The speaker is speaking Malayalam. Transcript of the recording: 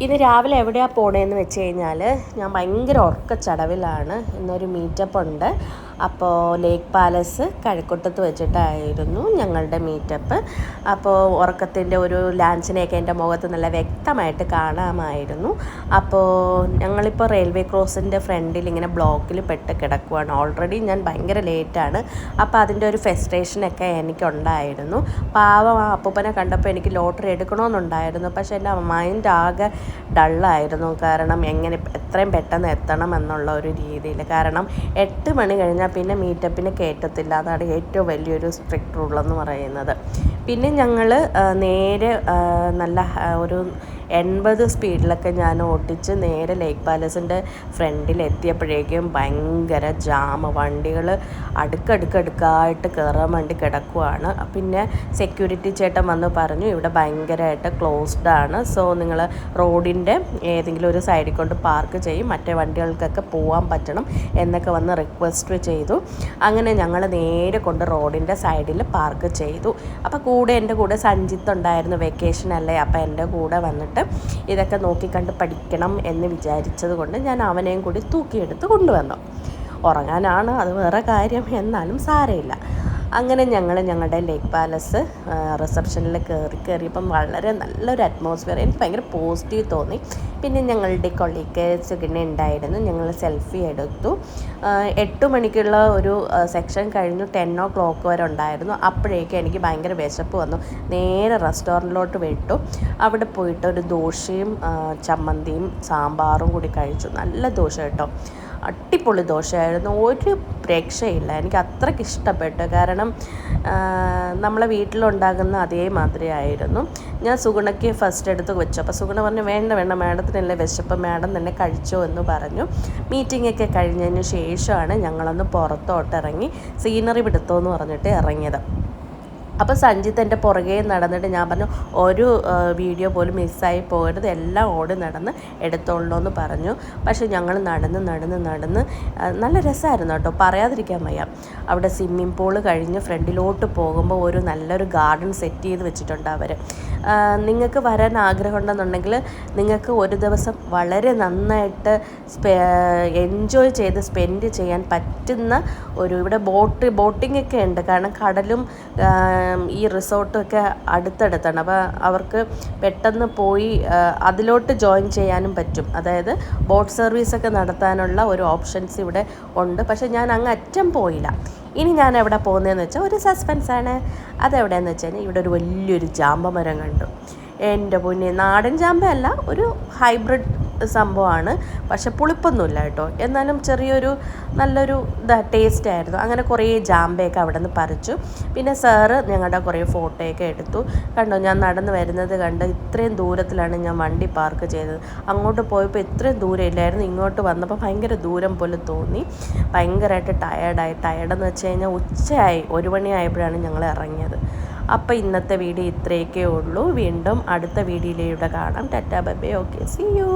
ഇന്ന് രാവിലെ എവിടെയാണ് പോണേന്ന് വെച്ച് കഴിഞ്ഞാൽ ഞാൻ ഭയങ്കര ഉറക്കച്ചടവിലാണ്. ഇന്നൊരു മീറ്റപ്പ് ഉണ്ട്. അപ്പോൾ ലേക്ക് പാലസ് കഴക്കൂട്ടത്ത് വെച്ചിട്ടായിരുന്നു ഞങ്ങളുടെ മീറ്റപ്പ്. അപ്പോൾ ഉറക്കത്തിൻ്റെ ഒരു ലാഞ്ചിനെയൊക്കെ എൻ്റെ മുഖത്ത് നല്ല വ്യക്തമായിട്ട് കാണാമായിരുന്നു. അപ്പോൾ ഞങ്ങളിപ്പോൾ റെയിൽവേ ക്രോസിൻ്റെ ഫ്രണ്ടിൽ ഇങ്ങനെ ബ്ലോക്കിൽ പെട്ട് കിടക്കുവാണ്. ഓൾറെഡി ഞാൻ ഭയങ്കര ലേറ്റാണ്. അപ്പോൾ അതിൻ്റെ ഒരു ഫെസ്ട്രേഷനൊക്കെ എനിക്കുണ്ടായിരുന്നു. പാവം ആ അപ്പൂപ്പനെ കണ്ടപ്പോൾ എനിക്ക് ലോട്ടറി എടുക്കണമെന്നുണ്ടായിരുന്നു. പക്ഷേ എൻ്റെ മൈൻഡ് ആകെ ഡള്ളായിരുന്നു. കാരണം എത്രയും പെട്ടെന്ന് എത്തണം എന്നുള്ള ഒരു രീതിയിൽ. കാരണം 8 മണി കഴിഞ്ഞാൽ പിന്നെ മീറ്റപ്പിന് കയറ്റത്തില്ല. അതാണ് ഏറ്റവും വലിയൊരു സ്ട്രിക്റ്റ് റൂളെന്ന് പറയുന്നത്. പിന്നെ ഞങ്ങൾ നേരെ നല്ല ഒരു 80 സ്പീഡിലൊക്കെ ഞാൻ ഓട്ടിച്ച് നേരെ ലേക്ക് പാലസിൻ്റെ ഫ്രണ്ടിൽ എത്തിയപ്പോഴേക്കും ഭയങ്കര ജാം. വണ്ടികൾ അടുക്കടുക്കായിട്ട് കയറാൻ വേണ്ടി കിടക്കുവാണ്. പിന്നെ സെക്യൂരിറ്റി ചേട്ടൻ വന്ന് പറഞ്ഞു ഇവിടെ ഭയങ്കരമായിട്ട് ക്ലോസ്ഡ് ആണ്. സോ നിങ്ങൾ റോഡിൻ്റെ ഏതെങ്കിലും ഒരു സൈഡിൽ കൊണ്ട് പാർക്ക് ചെയ്യും, മറ്റേ വണ്ടികൾക്കൊക്കെ പോകാൻ പറ്റണം എന്നൊക്കെ വന്ന് റിക്വസ്റ്റ് ചെയ്തു. അങ്ങനെ ഞങ്ങൾ നേരെ കൊണ്ട് റോഡിൻ്റെ സൈഡിൽ പാർക്ക് ചെയ്തു. അപ്പോൾ എൻ്റെ കൂടെ സഞ്ജിത്ത് ഉണ്ടായിരുന്നു. വെക്കേഷൻ അല്ലേ, അപ്പോൾ എൻ്റെ കൂടെ വന്നിട്ട് ഇതൊക്കെ നോക്കിക്കണ്ട് പഠിക്കണം എന്ന് വിചാരിച്ചത് കൊണ്ട് ഞാൻ അവനെയും കൂടി തൂക്കിയെടുത്ത് കൊണ്ടുവന്നു. ഉറങ്ങാനാണ്, അത് വേറെ കാര്യം, എന്നാലും സാരമില്ല. അങ്ങനെ ഞങ്ങൾ ഞങ്ങളുടെ ലേക്ക് പാലസ് റിസപ്ഷനിൽ കയറിയപ്പം വളരെ നല്ലൊരു അറ്റ്മോസ്ഫിയർ, എനിക്ക് ഭയങ്കര പോസിറ്റീവ് തോന്നി. പിന്നെ ഞങ്ങളുടെ കൊളീഗേഴ്സ് പിന്നെ ഉണ്ടായിരുന്നു. ഞങ്ങൾ സെൽഫി എടുത്തു. 8 മണിക്കുള്ള ഒരു സെക്ഷൻ കഴിഞ്ഞു 10 o'clock വരെ ഉണ്ടായിരുന്നു. അപ്പോഴേക്കും എനിക്ക് ഭയങ്കര വിശപ്പ് വന്നു. നേരെ റെസ്റ്റോറൻറ്റിലോട്ട് വിട്ടു. അവിടെ പോയിട്ട് ഒരു ദോശയും ചമ്മന്തിയും സാമ്പാറും കൂടി കഴിച്ചു. നല്ല ദോശ കേട്ടോ, അടിപൊളി ദോശയായിരുന്നു. ഒരു രക്ഷയില്ല, എനിക്ക് അത്രയ്ക്ക് ഇഷ്ടപ്പെട്ടു. കാരണം നമ്മളെ വീട്ടിലുണ്ടാകുന്ന അതേമാതിരി ആയിരുന്നു. ഞാൻ സുഗുണയ്ക്ക് ഫസ്റ്റ് എടുത്ത് വെച്ചു. അപ്പോൾ സുഗുണ പറഞ്ഞു വേണ്ട മാഡത്തിനല്ലേ വിശപ്പ്, മാഡം തന്നെ കഴിച്ചോ എന്ന് പറഞ്ഞു. മീറ്റിങ്ങൊക്കെ കഴിഞ്ഞതിന് ശേഷമാണ് ഞങ്ങളൊന്ന് പുറത്തോട്ട് ഇറങ്ങി സീനറി പിടുത്തമെന്ന് പറഞ്ഞിട്ട് ഇറങ്ങിയത്. അപ്പോൾ സഞ്ജിത്ത് എൻ്റെ പുറകെ നടന്നിട്ട് ഞാൻ പറഞ്ഞു ഒരു വീഡിയോ പോലും മിസ്സായി പോകരുത്, എല്ലാം ഓടി നടന്ന് എടുത്തോളൂ എന്ന് പറഞ്ഞു. പക്ഷേ ഞങ്ങൾ നടന്ന് നല്ല രസമായിരുന്നു കേട്ടോ, പറയാതിരിക്കാൻ വയ്യ. അവിടെ സ്വിമ്മിംഗ് പൂള് കഴിഞ്ഞ് ഫ്രണ്ടിലോട്ട് പോകുമ്പോൾ ഒരു നല്ലൊരു ഗാർഡൻ സെറ്റ് ചെയ്ത് വെച്ചിട്ടുണ്ട് അവർ. നിങ്ങൾക്ക് വരാൻ ആഗ്രഹമുണ്ടെന്നുണ്ടെങ്കിൽ നിങ്ങൾക്ക് ഒരു ദിവസം വളരെ നന്നായിട്ട് എൻജോയ് ചെയ്ത് സ്പെൻഡ് ചെയ്യാൻ പറ്റുന്ന ഇവിടെ ബോട്ടിംഗ് ഒക്കെ ഉണ്ട്. കാരണം കടലും ഈ റിസോർട്ടൊക്കെ അടുത്തടുത്താണ്. അപ്പോൾ അവർക്ക് പെട്ടെന്ന് പോയി അതിലോട്ട് ജോയിൻ ചെയ്യാനും പറ്റും. അതായത് ബോട്ട് സർവീസൊക്കെ നടത്താനുള്ള ഒരു ഓപ്ഷൻസ് ഇവിടെ ഉണ്ട്. പക്ഷേ ഞാൻ അങ്ങ് അറ്റം പോയില്ല. ഇനി ഞാൻ എവിടെ പോകുന്നതെന്ന് വെച്ചാൽ ഒരു സസ്പെൻസാണ്. അതെവിടെയെന്ന് വെച്ച് കഴിഞ്ഞാൽ ഇവിടെ ഒരു വലിയൊരു ജാമ്പമരം കണ്ടു. എൻ്റെ പൊന്നെ, നാടൻ ജാമ്പയല്ല, ഒരു ഹൈബ്രിഡ് സംഭവമാണ്. പക്ഷെ പുളിപ്പൊന്നുമില്ല കേട്ടോ, എന്നാലും ചെറിയൊരു നല്ലൊരു ടേസ്റ്റ് ആയിരുന്നു. അങ്ങനെ കുറേ ജാമ്പയൊക്കെ അവിടെ നിന്ന് പറിച്ചു. പിന്നെ സാറ് ഞങ്ങളുടെ കുറേ ഫോട്ടോയൊക്കെ എടുത്തു. കണ്ടോ, ഞാൻ നടന്ന് വരുന്നത് കണ്ട് ഇത്രയും ദൂരത്തിലാണ് ഞാൻ വണ്ടി പാർക്ക് ചെയ്തത്. അങ്ങോട്ട് പോയപ്പോൾ ഇത്രയും ദൂരം ഇല്ലായിരുന്നു, ഇങ്ങോട്ട് വന്നപ്പോൾ ഭയങ്കര ദൂരം പോലെ തോന്നി. ഭയങ്കരമായിട്ട് ടയർഡെന്ന് വെച്ച് കഴിഞ്ഞാൽ ഉച്ചയായി, 1 മണിയായപ്പോഴാണ് ഞങ്ങൾ ഇറങ്ങിയത്. അപ്പോൾ ഇന്നത്തെ വീഡിയോ ഇത്രയൊക്കെ ഉള്ളൂ. വീണ്ടും അടുത്ത വീഡിയോയിലൂടെ കാണാം. Tata bye bye, okay, see U.